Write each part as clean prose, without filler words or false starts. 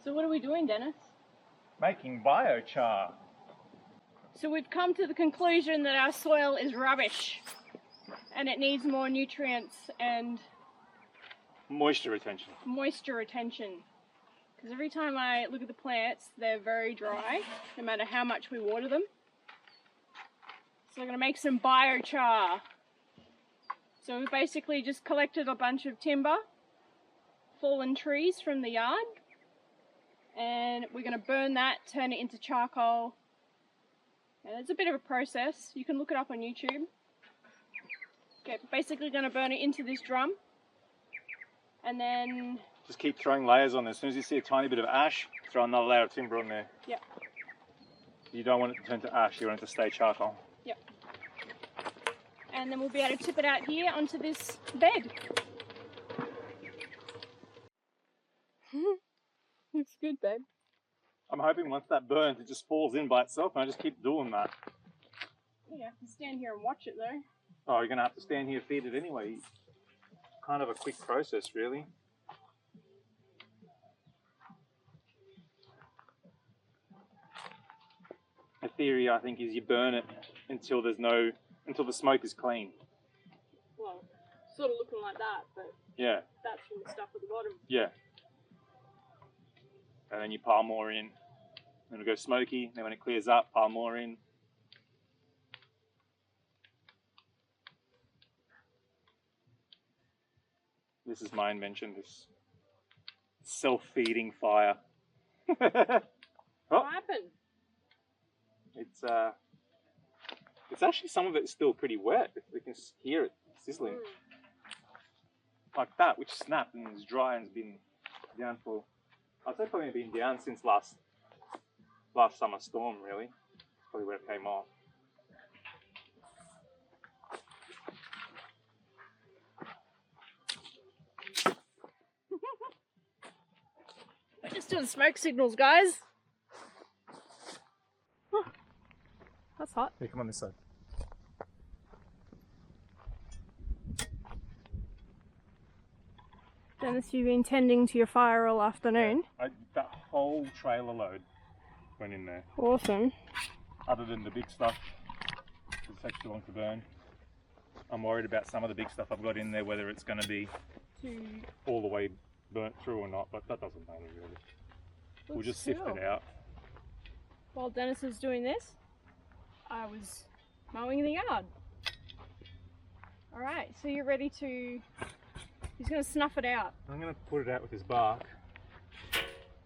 So what are we doing, Dennis? Making biochar. So we've come to the conclusion that our soil is rubbish and it needs more nutrients and Moisture retention. Because every time I look at the plants, they're very dry, no matter how much we water them. So we're going to make some biochar. So we basically just collected a bunch of timber, fallen trees from the yard, and we're going to burn that, turn it into charcoal. And it's a bit of a process. You can look it up on YouTube. Okay, basically going to burn it into this drum, and then just keep throwing layers on there. As soon as you see a tiny bit of ash, throw another layer of timber on there. Yep. You don't want it to turn to ash, you want it to stay charcoal. Yep. And then we'll be able to tip it out here onto this bed. Looks good, babe. I'm hoping once that burns, it just falls in by itself, and I just keep doing that. You have to stand here and watch it, though. Oh, you're going to have to stand here feed it anyway. Kind of a quick process, really. The theory, I think, is you burn it until the smoke is clean. Well, sort of looking like that, but yeah, that's from the stuff at the bottom. Yeah. And then you pile more in. Then it'll go smoky. Then when it clears up, pile more in. This is my invention, this self-feeding fire. What happened? It's actually, some of it's still pretty wet. We can hear it sizzling. Like that, which snapped and is dry and has been down for, I'd say probably been down since last summer storm, really. That's probably where it came off. We're just doing smoke signals, guys. Oh, that's hot. Here, come on this side. Dennis, you've been tending to your fire all afternoon. That whole trailer load went in there. Awesome. Other than the big stuff, it takes too long to burn. I'm worried about some of the big stuff I've got in there, whether it's going to be all the way burnt through or not, but that doesn't matter really. We'll just sift it out. While Dennis was doing this, I was mowing the yard. Alright, so you're ready to... He's going to snuff it out. I'm going to put it out with his bark,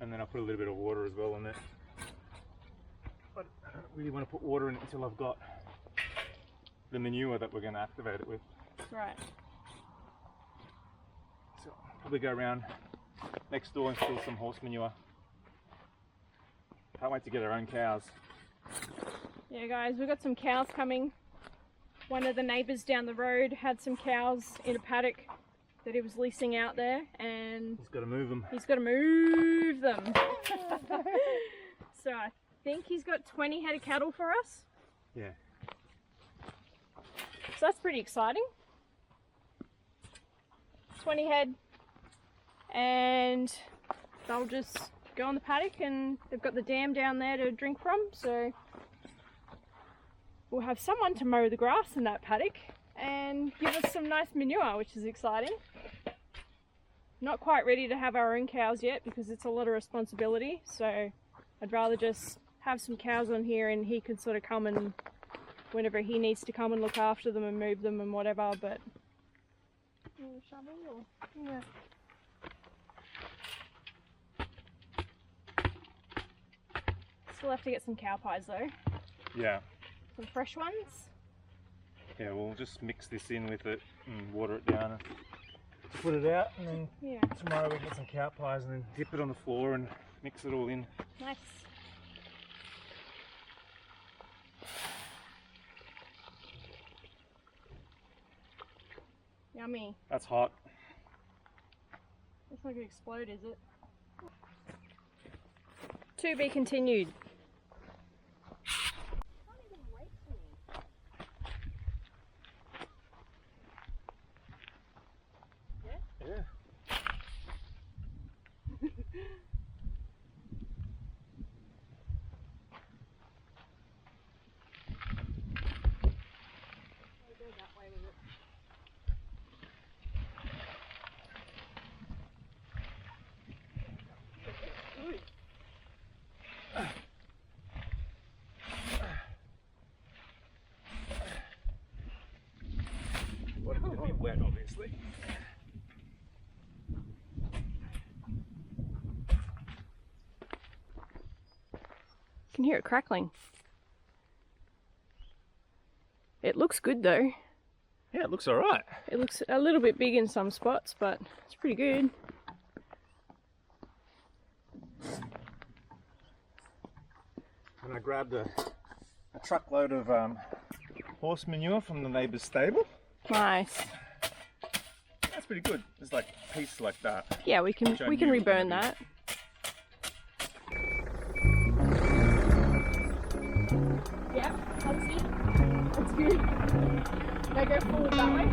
and then I'll put a little bit of water as well on it. But I don't really want to put water in it until I've got the manure that we're going to activate it with. Right. So I'll probably go around next door and steal some horse manure. Can't wait to get our own cows. Yeah guys, we've got some cows coming. One of the neighbours down the road had some cows in a paddock that he was leasing out there, and he's got to move them. He's got to move them. So I think he's got 20 head of cattle for us. Yeah. So that's pretty exciting. 20 head, and they'll just go on the paddock, and they've got the dam down there to drink from, so we'll have someone to mow the grass in that paddock and give us some nice manure, which is exciting. Not quite ready to have our own cows yet because it's a lot of responsibility, so I'd rather just have some cows on here and he can sort of come and whenever he needs to come and look after them and move them and whatever, but... Yeah. Still have to get some cow pies though. Yeah. Some fresh ones. Yeah, we'll just mix this in with it and water it down and put it out, and then tomorrow we get some cow pies and then dip it on the floor and mix it all in. Nice. Yummy. That's hot. It's not going to explode, is it? To be continued. actually. You can hear it crackling. It looks good though. Yeah, it looks alright. It looks a little bit big in some spots, but it's pretty good. And I grabbed a truckload of horse manure from the neighbour's stable. Nice. That's pretty good. There's like a piece like that. Yeah, we can reburn that. Yeah, that's it. That's good. Now go forward that way.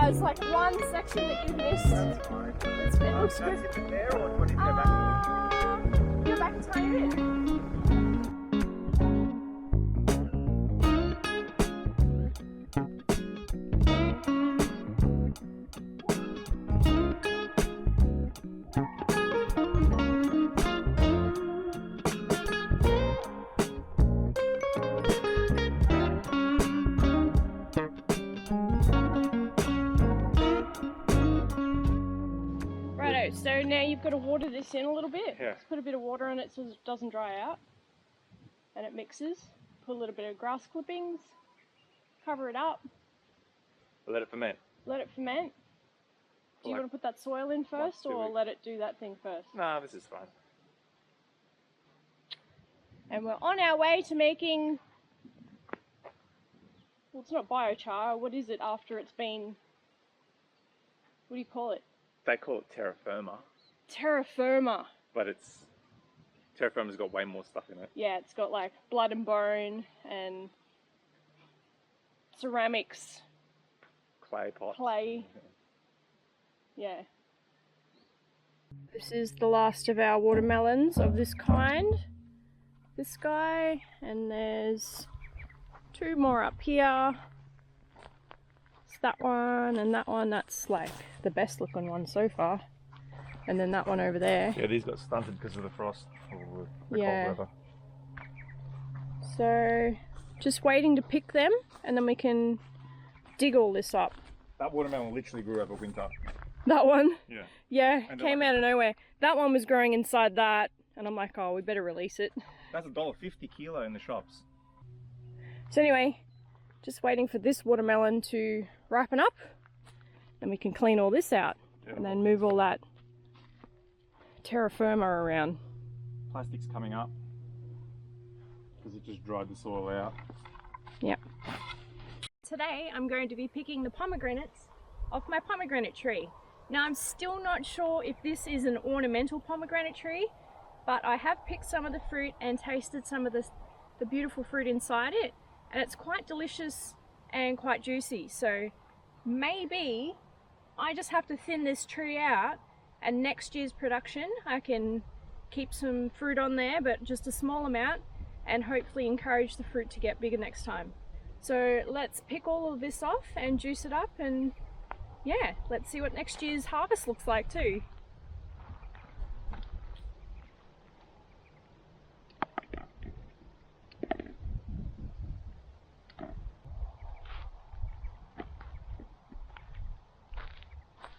It's like one section that you missed. That's fine. It looks good. Is it there or do I need to go back? Go back a tiny bit. So now you've got to water this in a little bit. Yeah. Just put a bit of water in it so it doesn't dry out. And it mixes. Put a little bit of grass clippings. Cover it up. Let it ferment. Let it ferment. Do you want to put that soil in first or let it do that thing first? Nah, this is fine. And we're on our way to making... Well, it's not biochar. What is it after it's been... What do you call it? They call it terra firma. Terra firma. But it's... Terra firma's got way more stuff in it. Yeah, it's got like blood and bone and ceramics. Clay pots. Clay. Yeah. This is the last of our watermelons of this kind. This guy, and there's two more up here. It's that one and that one. That's like the best looking one so far. And then that one over there. Yeah, these got stunted because of the frost or the cold weather. So just waiting to pick them and then we can dig all this up. That watermelon literally grew over winter. That one? Yeah. Yeah, came out of nowhere. That one was growing inside that and I'm like, oh, we better release it. That's $1.50 kilo in the shops. So anyway, just waiting for this watermelon to ripen up. Then we can clean all this out and then move all that terra firma around. Plastic's coming up because it just dried the soil out. Yep. Today I'm going to be picking the pomegranates off my pomegranate tree. Now I'm still not sure if this is an ornamental pomegranate tree, but I have picked some of the fruit and tasted some of the beautiful fruit inside it, and it's quite delicious and quite juicy. So maybe I just have to thin this tree out, and next year's production I can keep some fruit on there, but just a small amount, and hopefully encourage the fruit to get bigger next time. So let's pick all of this off and juice it up, and yeah, let's see what next year's harvest looks like too.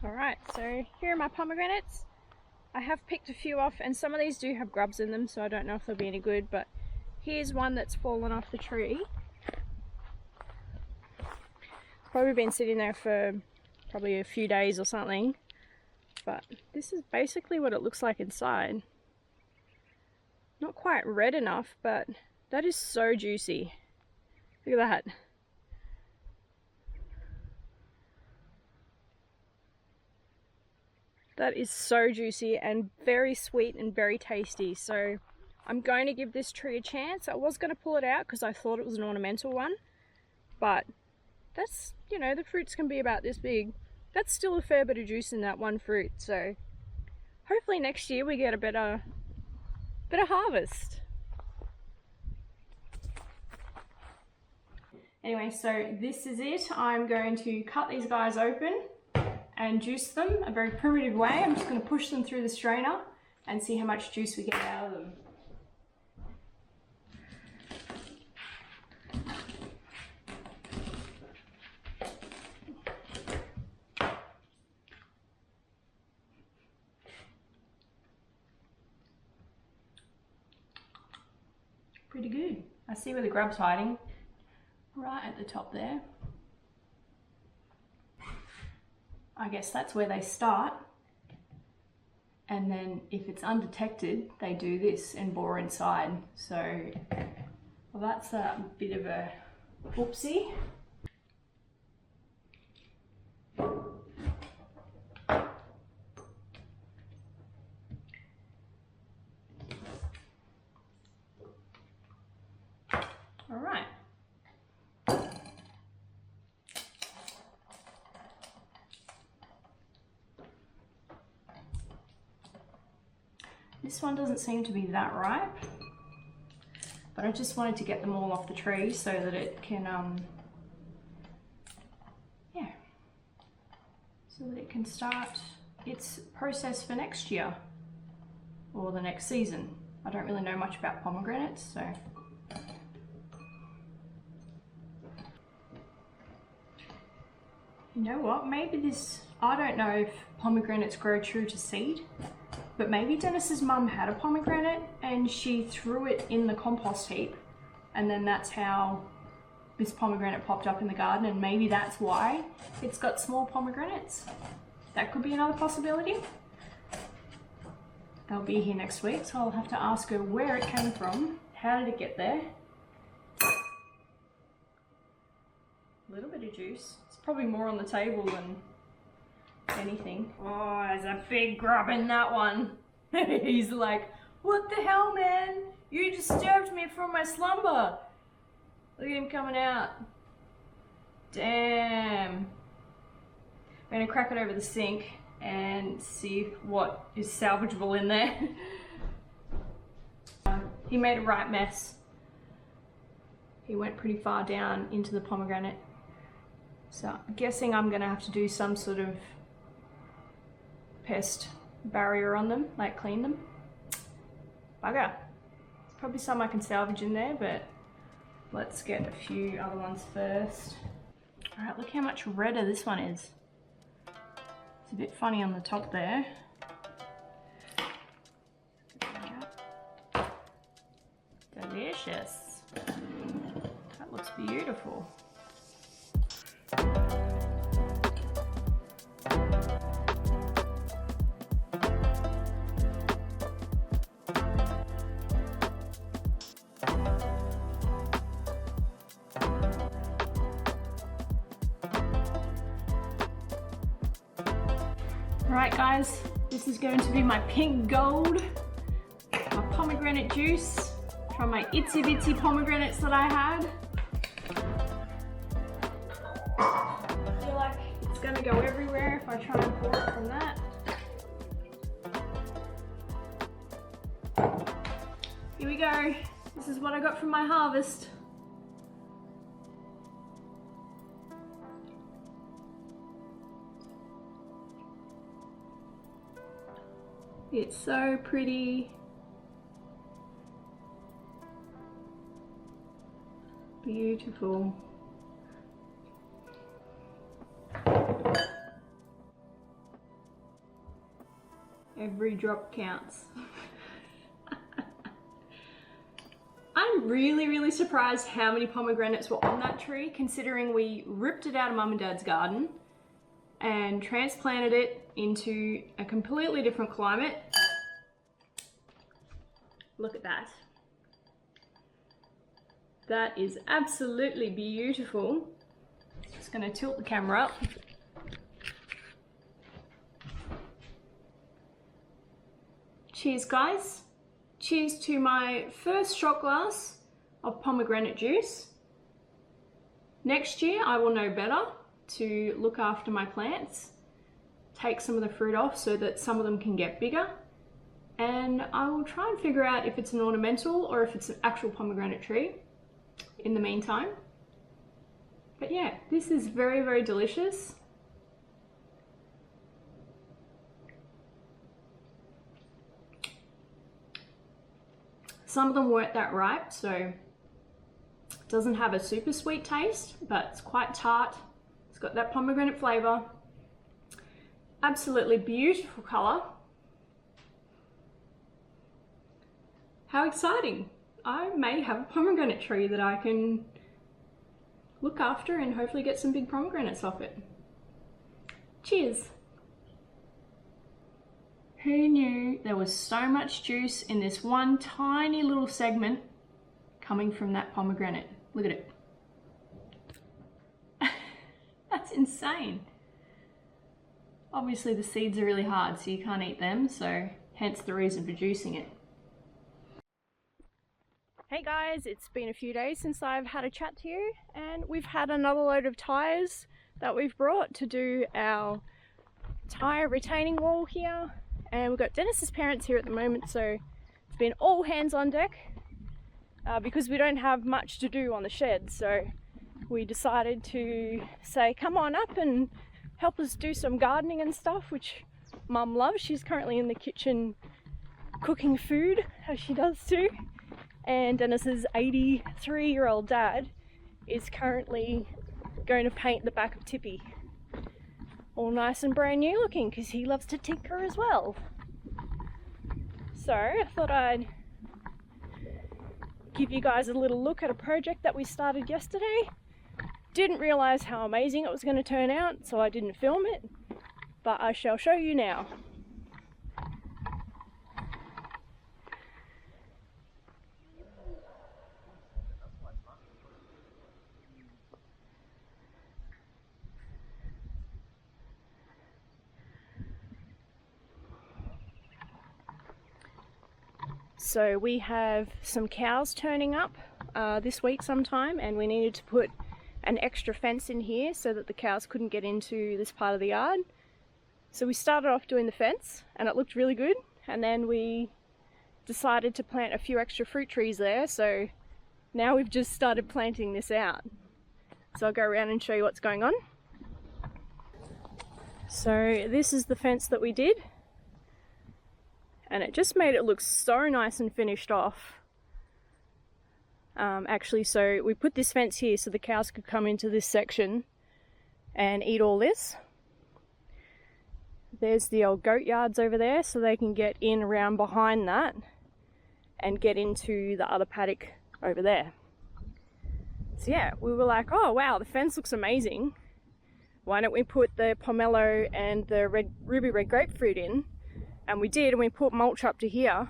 Alright, so here are my pomegranates. I have picked a few off, and some of these do have grubs in them, so I don't know if they'll be any good, but here's one that's fallen off the tree. It's probably been sitting there for probably a few days or something, but this is basically what it looks like inside. Not quite red enough, but that is so juicy. Look at that. That is so juicy and very sweet and very tasty. So I'm going to give this tree a chance. I was going to pull it out because I thought it was an ornamental one, but that's, you know, the fruits can be about this big. That's still a fair bit of juice in that one fruit. So hopefully next year we get a better harvest. Anyway, so this is it. I'm going to cut these guys open and juice them a very primitive way. I'm just going to push them through the strainer and see how much juice we get out of them. pretty good. I see where the grub's hiding, right at the top there. I guess that's where they start. And then if it's undetected, they do this and bore inside. So, well, that's a bit of a whoopsie. All right. This one doesn't seem to be that ripe, but I just wanted to get them all off the tree so that it can, so that it can start its process for next year or the next season. I don't really know much about pomegranates, so. You know what, maybe this, I don't know if pomegranates grow true to seed, but maybe Dennis's mum had a pomegranate and she threw it in the compost heap, and then that's how this pomegranate popped up in the garden, and maybe that's why it's got small pomegranates. That could be another possibility. They'll be here next week, so I'll have to ask her where it came from. How did it get there? A little bit of juice. It's probably more on the table than anything. Oh, there's a big grub in that one. He's like, what the hell, man? You disturbed me from my slumber. Look at him coming out. Damn. I'm gonna crack it over the sink and see what is salvageable in there. He made a right mess. He went pretty far down into the pomegranate. So I'm guessing I'm gonna have to do some sort of pest barrier on them, like clean them. Bugger. There's probably some I can salvage in there, but let's get a few other ones first. All right, look how much redder this one is. It's a bit funny on the top there. Delicious. That looks beautiful. Alright guys, this is going to be my pink gold, my pomegranate juice from my itsy bitsy pomegranates that I had. I feel like it's going to go everywhere if I try and pour it from that. Here we go, this is what I got from my harvest. It's so pretty. Beautiful. Every drop counts. I'm really surprised how many pomegranates were on that tree, considering we ripped it out of Mum and Dad's garden and transplanted it into a completely different climate. Look at that. That is absolutely beautiful. Just gonna tilt the camera up. Cheers guys. Cheers to my first shot glass of pomegranate juice. Next year I will know better to look after my plants, take some of the fruit off so that some of them can get bigger, and I will try and figure out if it's an ornamental or if it's an actual pomegranate tree in the meantime. But yeah, this is very delicious. Some of them weren't that ripe, so it doesn't have a super sweet taste, but it's quite tart. It's got that pomegranate flavor. Absolutely beautiful color. How exciting. I may have a pomegranate tree that I can look after and hopefully get some big pomegranates off it. Cheers! Who knew there was so much juice in this one tiny little segment coming from that pomegranate? Look at it. That's insane. Obviously the seeds are really hard, so you can't eat them, so hence the reason for juicing it. Hey guys, it's been a few days since I've had a chat to you, and we've had another load of tyres that we've brought to do our tyre retaining wall here. And we've got Dennis's parents here at the moment, so it's been all hands on deck because we don't have much to do on the shed. So we decided to say, come on up and help us do some gardening and stuff, which Mum loves. She's currently in the kitchen cooking food, as she does too. And Dennis's 83-year-old dad is currently going to paint the back of Tippy. All nice and brand new looking, because he loves to tinker as well. So I thought I'd give you guys a little look at a project that we started yesterday. Didn't realise how amazing it was going to turn out, so I didn't film it, but I shall show you now. So we have some cows turning up this week sometime, and we needed to put an extra fence in here so that the cows couldn't get into this part of the yard. So we started off doing the fence and it looked really good, and then we decided to plant a few extra fruit trees there, so now we've just started planting this out. So I'll go around and show you what's going on. So this is the fence that we did, and it just made it look so nice and finished off. Actually, so we put this fence here so the cows could come into this section and eat all this. There's the old goat yards over there, so they can get in around behind that and get into the other paddock over there. So yeah, we were like, oh wow, the fence looks amazing. Why don't we put the pomelo and the ruby red grapefruit in? And we did, and we put mulch up to here.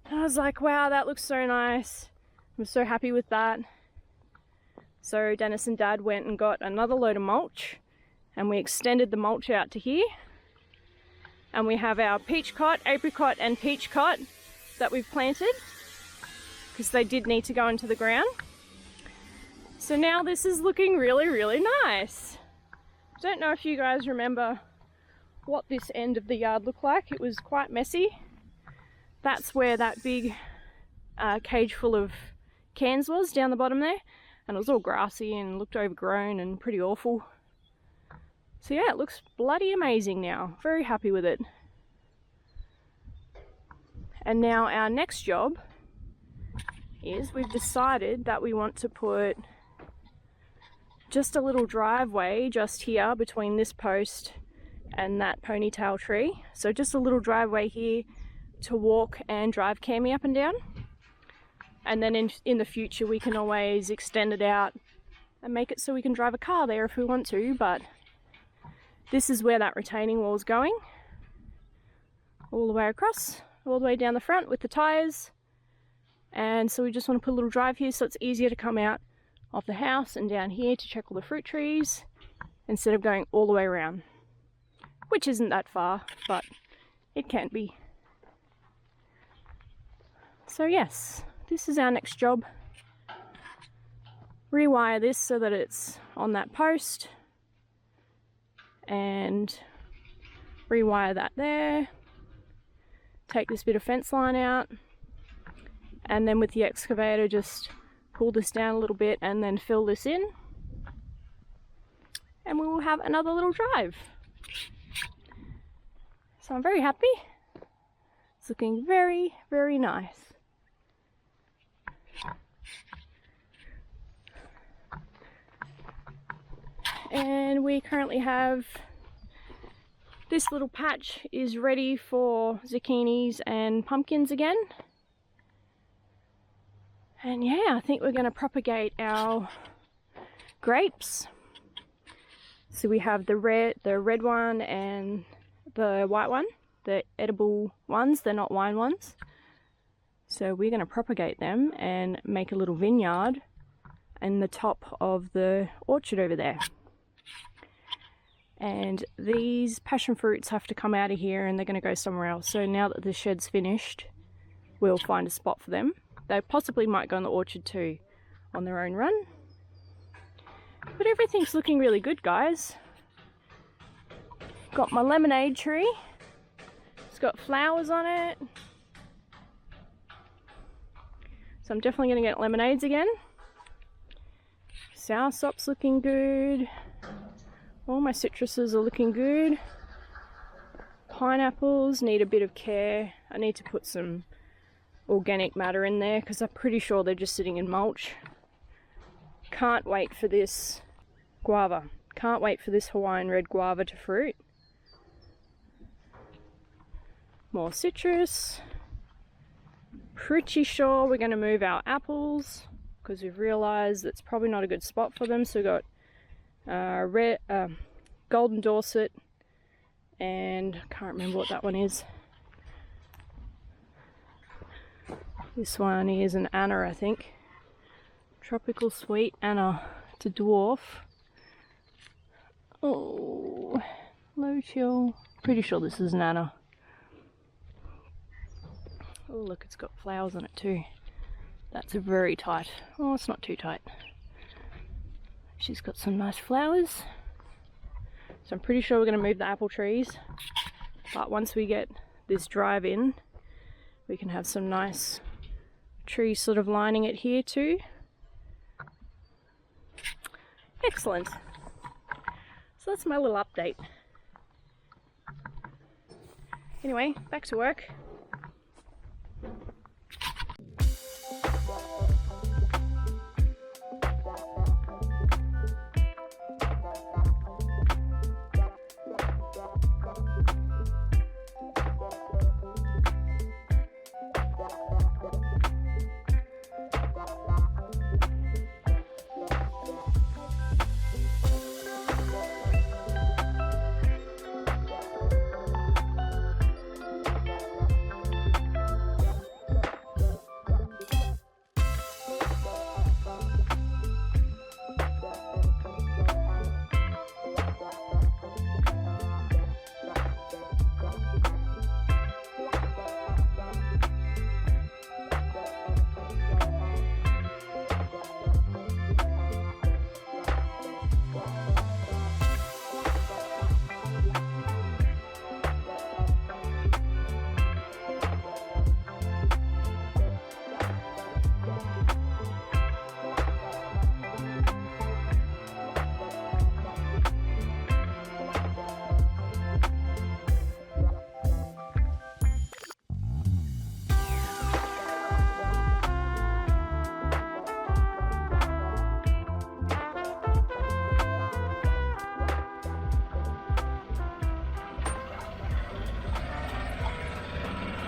And I was like, wow, that looks so nice. I'm so happy with that. So Dennis and Dad went and got another load of mulch, and we extended the mulch out to here. And we have our peach cot, apricot and peach cot that we've planted, because they did need to go into the ground. So now this is looking really, really nice. I don't know if you guys remember what this end of the yard looked like. It was quite messy. That's where that big cage full of cans was, down the bottom there, and it was all grassy and looked overgrown and pretty awful. So yeah, it looks bloody amazing now. Very happy with it. And now our next job is we've decided that we want to put just a little driveway just here between this post and that ponytail tree. So just a little driveway here to walk and drive Cammy up and down. And then in the future we can always extend it out and make it so we can drive a car there if we want to, but this is where that retaining wall is going. All the way across, all the way down the front with the tyres. And so we just want to put a little drive here so it's easier to come out of the house and down here to check all the fruit trees instead of going all the way around. Which isn't that far, but it can be. So yes, this is our next job. Rewire this so that it's on that post, and rewire that there. Take this bit of fence line out, and then with the excavator just pull this down a little bit and then fill this in, and we will have another little drive. So I'm very happy. It's looking very, very nice. And we currently have this little patch is ready for zucchinis and pumpkins again. And yeah, I think we're going to propagate our grapes. So we have the red one and the white one, the edible ones, they're not wine ones. So we're going to propagate them and make a little vineyard in the top of the orchard over there. And these passion fruits have to come out of here and they're going to go somewhere else. So now that the shed's finished, we'll find a spot for them. They possibly might go in the orchard too on their own run. But everything's looking really good, guys. Got my lemonade tree. It's got flowers on it. So I'm definitely going to get lemonades again. Soursop's looking good. All my citruses are looking good. Pineapples need a bit of care. I need to put some organic matter in there because I'm pretty sure they're just sitting in mulch. Can't wait for this guava. Can't wait for this Hawaiian red guava to fruit. More citrus. Pretty sure we're going to move our apples because we've realised it's probably not a good spot for them. So we've got golden Dorset, and I can't remember what that one is. This one is an Anna, I think. Tropical Sweet Anna. It's a dwarf. Oh, low chill. Pretty sure this is an Anna. Oh look, it's got flowers on it too. That's a very tight. Oh, it's not too tight. She's got some nice flowers. So I'm pretty sure we're going to move the apple trees. But once we get this drive in, we can have some nice trees sort of lining it here too. Excellent. So that's my little update. Anyway, back to work.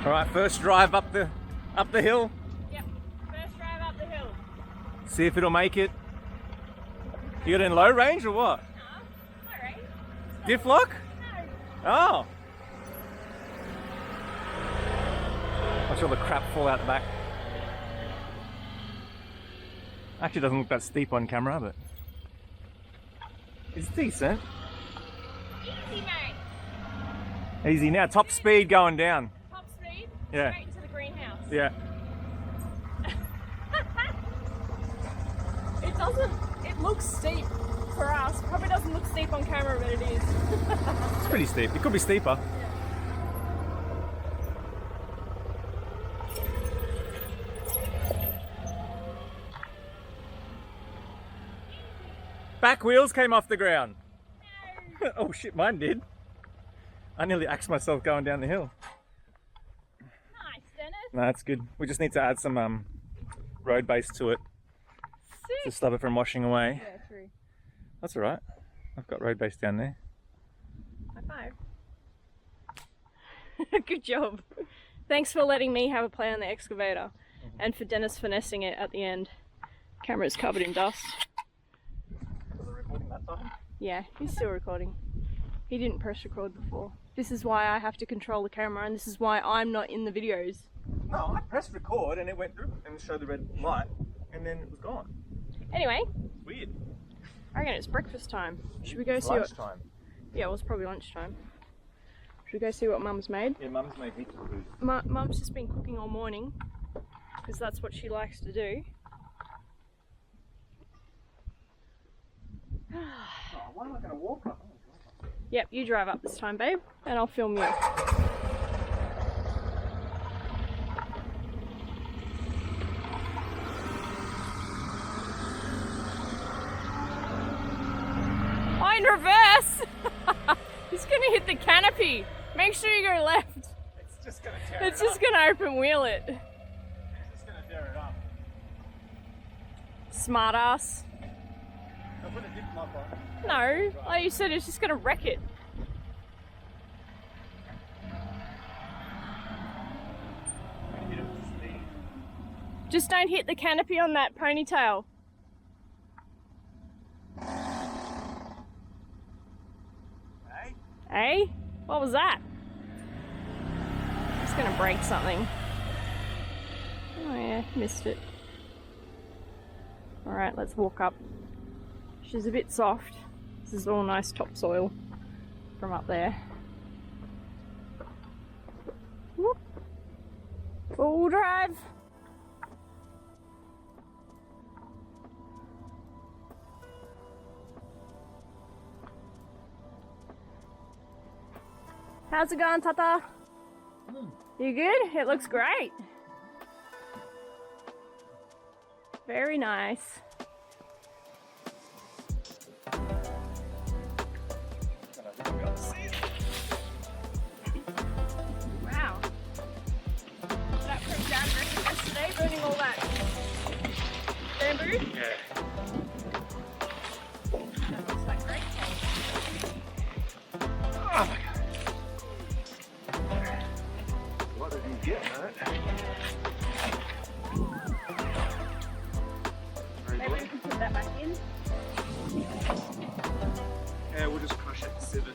All right, first drive up the hill. Yep, first drive up the hill. See if it'll make it. You got it in low range or what? No, high range. Diff lock? No. Oh. Watch all the crap fall out the back. Actually, doesn't look that steep on camera, but it's decent. Easy, mate. Easy now. Top speed going down. Top speed. Yeah. Straight into the greenhouse. Yeah. It looks steep for us. Probably doesn't look steep on camera, but it is. It's pretty steep. It could be steeper. Back wheels came off the ground. No. Oh shit, mine did. I nearly axed myself going down the hill. Nice, Dennis. No, that's good. We just need to add some road base to it. Sick. To stop it from washing away. Yeah, true. That's alright. I've got road base down there. High five. Good job. Thanks for letting me have a play on the excavator. and for Dennis finessing it at the end. Camera's covered in dust. Was it recording that time? Yeah, he's still recording. He didn't press record before. This is why I have to control the camera, and this is why I'm not in the videos. No, I pressed record and it went through and showed the red light and then it was gone. Anyway, Weird. I reckon it's breakfast time. Should we go It's see what... lunchtime. Yeah, well, it's probably lunchtime. Should we go see what Mum's made? Yeah, Mum's made heaps of food. Mum's just been cooking all morning, because that's what she likes to do. Oh, why am I going to walk up? Yep, you drive up this time, babe, and I'll film you. Oh, in reverse! He's gonna hit the canopy. Make sure you go left. It's just going to tear it up. It's just gonna open wheel it. It's just going to tear it up. Smart ass. I put a dip flap on. No, like you said, it's just gonna wreck it. Hit it with speed. Just don't hit the canopy on that ponytail. Hey? Eh? What was that? It's gonna break something. Oh yeah, missed it. Alright, let's walk up. She's a bit soft. This is all nice topsoil from up there. Whoop. Full drive. How's it going, Tata? You good? It looks great. Very nice. Wow. That from Dad wrecked yesterday, burning all that bamboo. Yeah. That looks like great cake. Oh my god. What did you get, mate? Maybe we can put that back in. Yeah, we'll just crush it to 7.